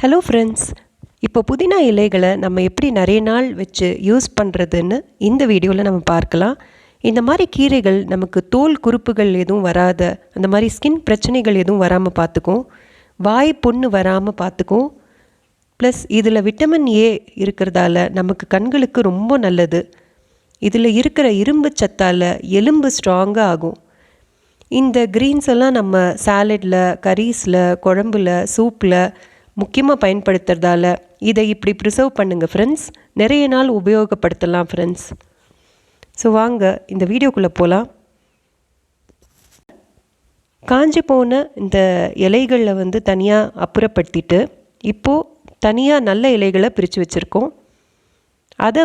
Hello friends, இப்போ புதினா இலைகளை நம்ம எப்படி நிறைய நாள் வச்சு யூஸ் பண்ணுறதுன்னு இந்த வீடியோவில் நம்ம பார்க்கலாம். இந்த மாதிரி கீரைகள் நமக்கு தோல் குருப்புகள் எதுவும் வராத, அந்த மாதிரி ஸ்கின் பிரச்சனைகள் எதுவும் வராமல் பார்த்துக்கும், வாய் புண்ணு வராமல் பார்த்துக்கும். ப்ளஸ் இதில் விட்டமின் ஏ இருக்கிறதால நமக்கு கண்களுக்கு ரொம்ப நல்லது. இதில் இருக்கிற இரும்பு சத்தால் எலும்பு ஸ்ட்ராங்காக ஆகும். இந்த க்ரீன்ஸ் எல்லாம் நம்ம சாலடில், கரீஸில், குழம்புல, சூப்பில் முக்கியமாக பயன்படுத்துறதால இதை இப்படி ப்ரிசர்வ் பண்ணுங்கள் ஃப்ரெண்ட்ஸ். நிறைய நாள் உபயோகப்படுத்தலாம் ஃப்ரெண்ட்ஸ். ஸோ வாங்க இந்த வீடியோக்குள்ளே போகலாம். காஞ்சி போன இந்த இலைகளில் தனியாக அப்புறப்படுத்திட்டு இப்போது தனியாக நல்ல இலைகளை பிரித்து வச்சுருக்கோம். அதை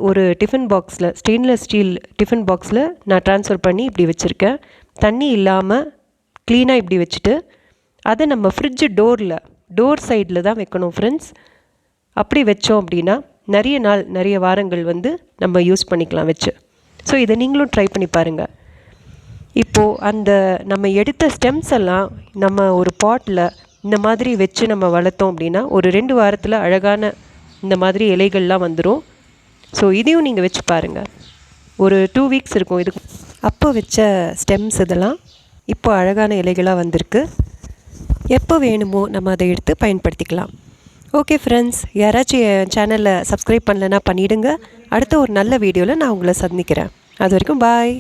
ஒரு டிஃபன் பாக்ஸில், ஸ்டெயின்லெஸ் ஸ்டீல் டிஃபன் பாக்ஸில் நான் ட்ரான்ஸ்ஃபர் பண்ணி இப்படி வச்சுருக்கேன். தண்ணி இல்லாமல் க்ளீனாக இப்படி வச்சுட்டு அதை நம்ம ஃப்ரிட்ஜு டோர் சைடில் தான் வைக்கணும் ஃப்ரெண்ட்ஸ். அப்படி வச்சோம் அப்படின்னா நிறைய நாள், நிறைய வாரங்கள் நம்ம யூஸ் பண்ணிக்கலாம் வச்சு. ஸோ இதை நீங்களும் ட்ரை பண்ணி பாருங்கள். இப்போது அந்த நம்ம எடுத்த ஸ்டெம்ஸ் எல்லாம் நம்ம ஒரு பாட்டில் இந்த மாதிரி வச்சு நம்ம வளர்த்தோம் அப்படின்னா ஒரு 2 வாரத்தில் அழகான இந்த மாதிரி இலைகள்லாம் வந்துடும். ஸோ இதையும் நீங்கள் வச்சு பாருங்கள். ஒரு 2 வீக்ஸ் இருக்கும் இது. அப்போ வச்ச ஸ்டெம்ஸ் இதெல்லாம் இப்போ அழகான இலைகளாக வந்திருக்கு. எப்போ வேணுமோ நம்ம அதை எடுத்து பயன்படுத்திக்கலாம். ஓகே ஃப்ரெண்ட்ஸ், யாராச்சும் என் சேனலை சப்ஸ்கிரைப் பண்ணலைன்னா பண்ணிவிடுங்க. அடுத்த ஒரு நல்ல வீடியோவில் நான் உங்களை சந்திக்கிறேன். அது வரைக்கும் பாய்.